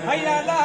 हैया ला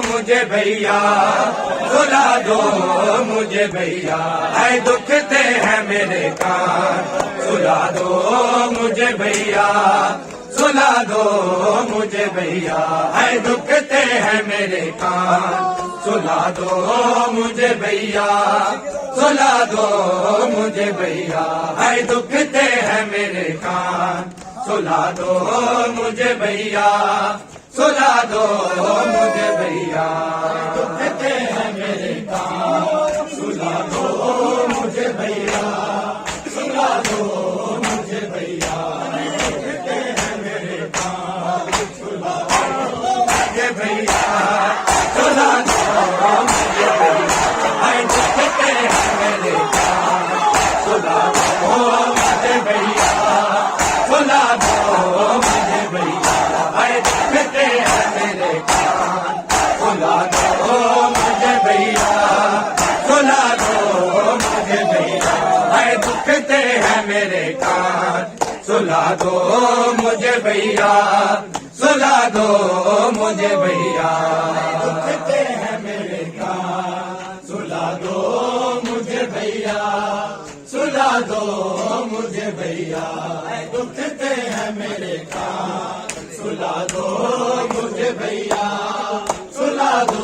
मुझे भैया सुला दो मुझे भैया, है दुखते हैं मेरे कान, सुला दो मुझे भैया, सुला दो मुझे भैया, है दुखते हैं मेरे कान, सुला दो मुझे भैया, सुला दो मुझे भैया, है दुखते हैं मेरे कान, सुला दो मुझे भैया, सुला दो मुझे भैया, दुखते हैं मेरे कान, सुला दो मुझे भैया, सुला दो मुझे भैया, दुखते हैं मेरे कान, सुला दो मुझे भैया, सुला दो मुझे भैया, दुखते हैं मेरे कान, सुला दो मुझे भैया, सुला दो मुझे भैया, दुखते हैं मेरे कान, सुला दो मुझे भैया, सुला दो मुझे भैया, दुखते हैं मेरे कान, सुला दो मुझे भैया, सुला दो मुझे भैया, दुखते हैं मेरे कान, सुला दो मुझे भैया, सुला दो मुझे भैया, दुखते हैं मेरे कान, सुला दो मुझे भैया, सुला दो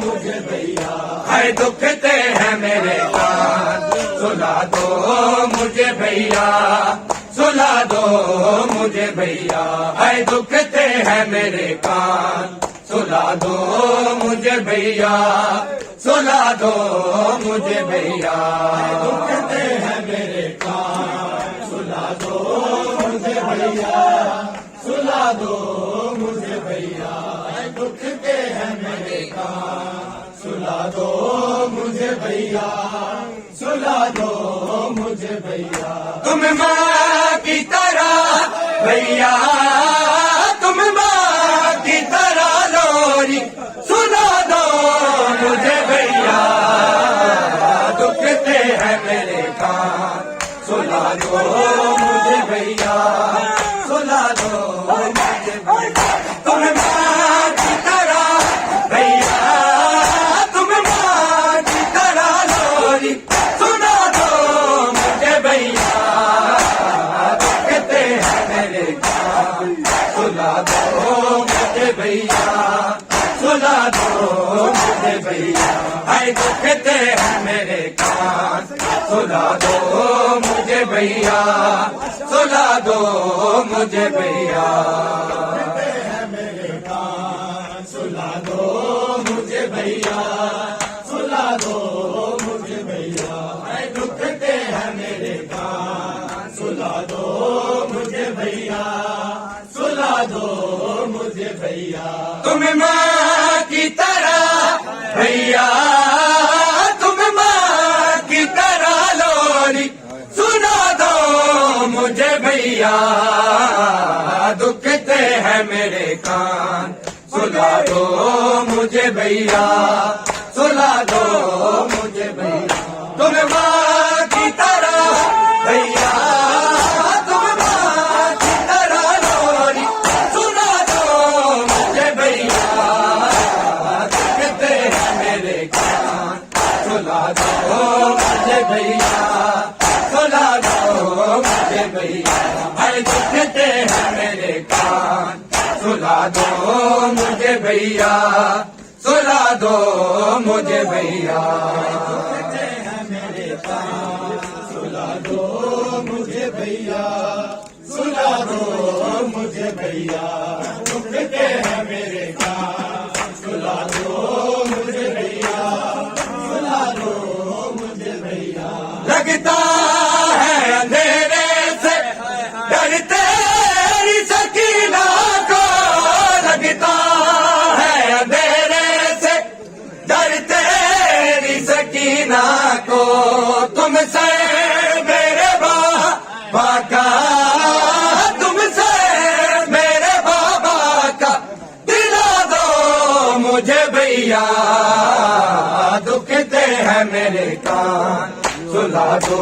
मुझे भैया, है दुखते हैं मेरे कान, सुला दो मुझे भैया, सुला दो मुझे भैया, है दुखते हैं मेरे कान, सुला दो मुझे भैया, सुला दो मुझे भैया, दुखते हैं मेरे कान, सुला दो मुझे भैया, सुला दो मुझे भैया, दुखते हैं मेरे कान, सुला दो मुझे भैया, सुला दो मुझे भैया, तुम माँ की तरह भैया, तुम माँ की तरह लोरी सुना दो मुझे भैया, दुखते हैं मेरे कान, सुला दो मुझे भैया, सुला दो मुझे भैया, तुम माँ की तरह भैया, तुम माँ की तरह लोरी सुना दो मुझे भैया, दुखते हैं मेरे कान, सुला दो मुझे भैया, सुला दो मुझे भैया, है दुखते हैं मेरे कान, सुला दो मुझे भैया, सुला दो मुझे भैया। सुला दो मुझे भैया, सुला दो मुझे भैया, दुखते हैं मेरे कान, सुला दो मुझे भैया, सुला दो मुझे भैया। तुम माँ की तरह भैया, तुम माँ की तरह लोरी सुना दो मुझे भैया, दुखते हैं मेरे कान, सुला दो मुझे भैया, सुला दो मुझे भैया। तुम माँ की तरह भैया, तुम माँ की तरह लोरी सुना दो मुझे भैया, दुखते हैं मेरे कान, सुला दो मुझे भैया, सुला दो मुझे भैया, दुखते हैं मेरे कान, सुला दो मुझे भैया, सुला दो मुझे भैया। सुला दो मुझे भैया, सुला दो मुझे भैया, दुखते हैं मेरे कान, सुला दो मुझे भैया, सुला दो मुझे भैया। लगता है अंधेरे से डरते सकीना को, लगता है अंधेरे से डरते सकीना को, तुमसे मेरे बाबा का, तुमसे मेरे बाबा का दिला दो मुझे भैया, दुखते हैं मेरे कान, सुला दो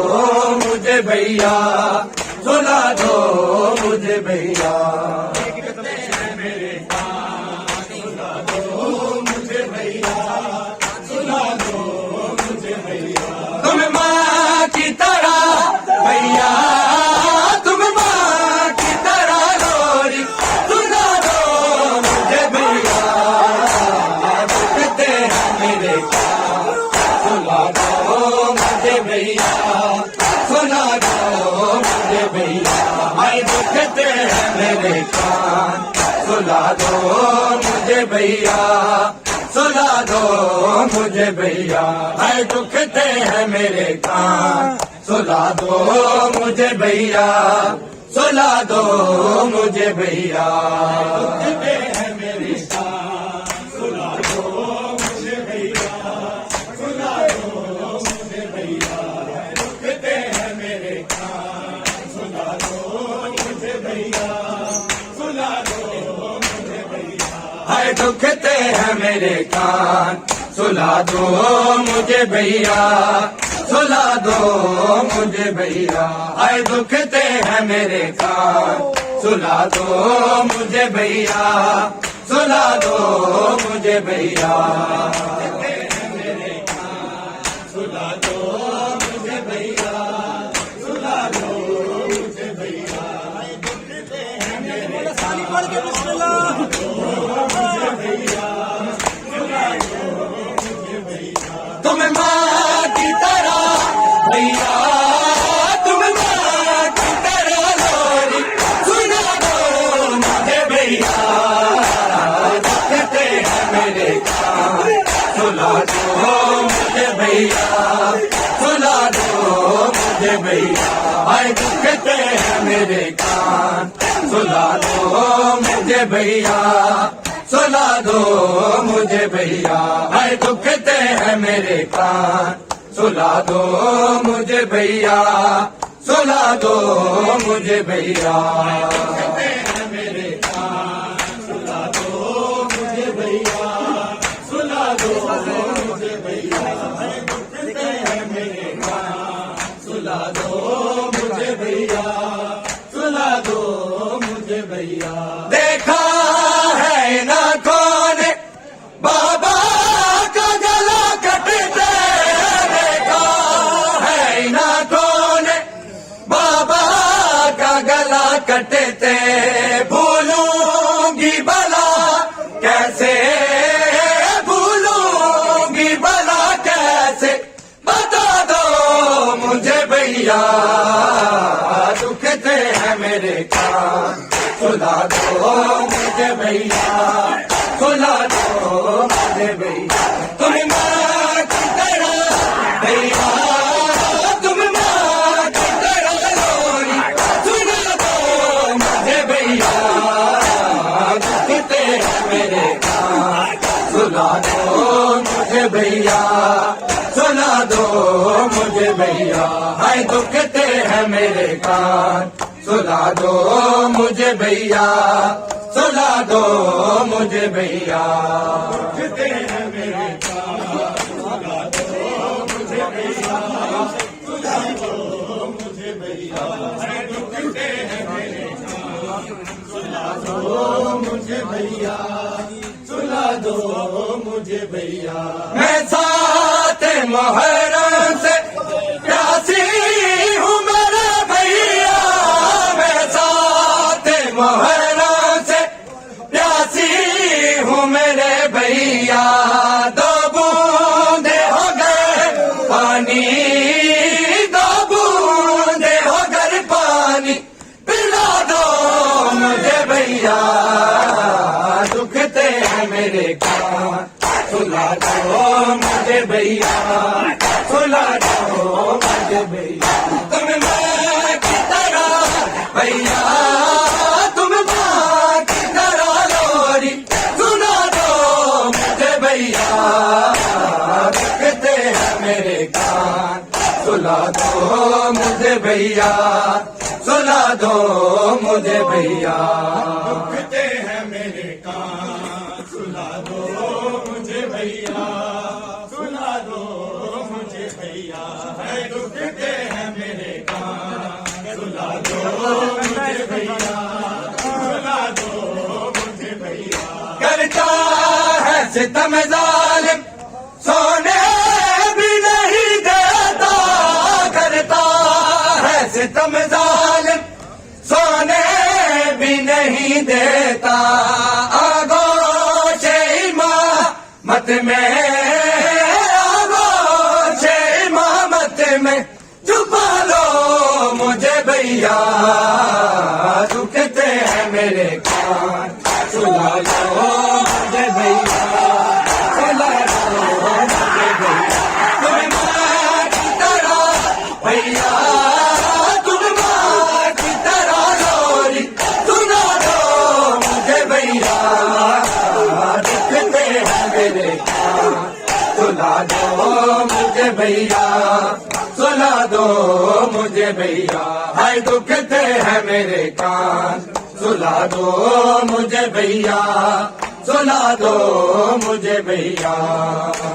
मुझे भैया, सुला दो मुझे भैया। तुम माँ की तरह भैया, तुम माँ की तरह लोरी सुना दो मुझे भैया, दुखते हैं मेरे कान, सुला दो मुझे भैया, सुला दो मुझे भैया, दुखते हैं मेरे कान, सुला दो मुझे भैया, सुला दो मुझे भैया, दुखते हैं मेरे कान, सुला दो मुझे भैया, सुला दो मुझे भैया। दुखते हैं मेरे कान, सुला दो मुझे भैया, सुला दो मुझे भैया, दुखते हैं मेरे कान, सुला दो मुझे भैया, सुला दो मुझे भैया, दुखते हैं मेरे कान, सुला दो मुझे भैया, सुला दो मुझे भैया, दुखते हैं मेरे कान, सुला दो मुझे भैया, सुला दो मुझे भैया। सुला दो मुझे भैया, सुला दो मुझे भैया, दुखते हैं मेरे तुम माँ की तरह भैया, तुम माँ की तरह लोरी सुना दो मुझे भैया, दुखते हैं मेरे कान, सुला दो मुझे भैया, सुला दो मुझे भैया, दुखते हैं मेरे कान, सुला दो मुझे भैया, सुला दो मुझे भैया, दुखते हैं मेरे कान, सुला दो मुझे भैया, सुला दो मुझे भैया। दुखते हैं मेरे कान, सुला दो मुझे भैया, सुला दो मुझे भैया, दुखते हैं मेरे कान, सुला दो मुझे भैया, सुला दो मुझे भैया। देखा है ना कौन बाबा का गला कटते, देखा है ना कौन बाबा का गला कटते, भूलूंगी भला कैसे, भूलूंगी भला कैसे, बता दो मुझे भैया, दुखते हैं मेरे कान, सुला दो मुझे भैया, सुला दो मुझे भैया। तुम माँ की तरह भैया, तुम माँ की तरह लोरी, सुला दो मुझे भैया, दुखते हैं मेरे कान, सुला दो मुझे भैया, सुला दो मुझे भैया। हाय दुखते हैं मेरे कान, सुला दो मुझे भैया, सुला दो मुझे भैया। दुखते हैं मेरे कान, सुला दो मुझे भैया, सुला दो मुझे भैया। हाय दुखते हैं मेरे कान, सुला दो मुझे भैया, सुला दो मुझे भैया। मैं साथ मुहर्रम से प्यासी हूँ मेरे भैया, मैं साथ मुहर्रम से प्यासी हूँ मेरे भैया। दो बूंदे हो गए पानी, दो बूंदे हो गए पानी, पिला दो मुझे भैया, दुखते हैं मेरे कान, सुला दो मुझे भैया, सुला दो मुझे भैया। तुम माँ की तरह भैया, तुम माँ की तरह लोरी, सुना दो मुझे भैया, दुखते हैं मेरे कान, सुला दो मुझे भैया, सुला दो मुझे भैया। दुखते हैं मेरे कान, सुला दो मुझे भैया, सुला दो मुझे भैया। है दुखते हैं मेरे कान, सुला दो मुझे भैया, सुला दो मुझे भैया। करता है सितम जालिम, सोने भी नहीं देता, करता है सितम जालिम, सोने भी नहीं देता। आगोश इमामत में, आगोश इमामत में छुपा लो मुझे भैया, दुखते हैं मेरे कान, सुला लो मुझे भैया, सुला लो मुझे भैया। तुम माँ की तरह भैया, तुम माँ की तरह लोरी, सुना दो मुझे भैया, दुखते हैं मेरे कान, सुला दो मुझे भैया, सुला दो मुझे भैया। हाय दुखते हैं मेरे कान, सुला दो मुझे भैया, सुला दो मुझे भैया।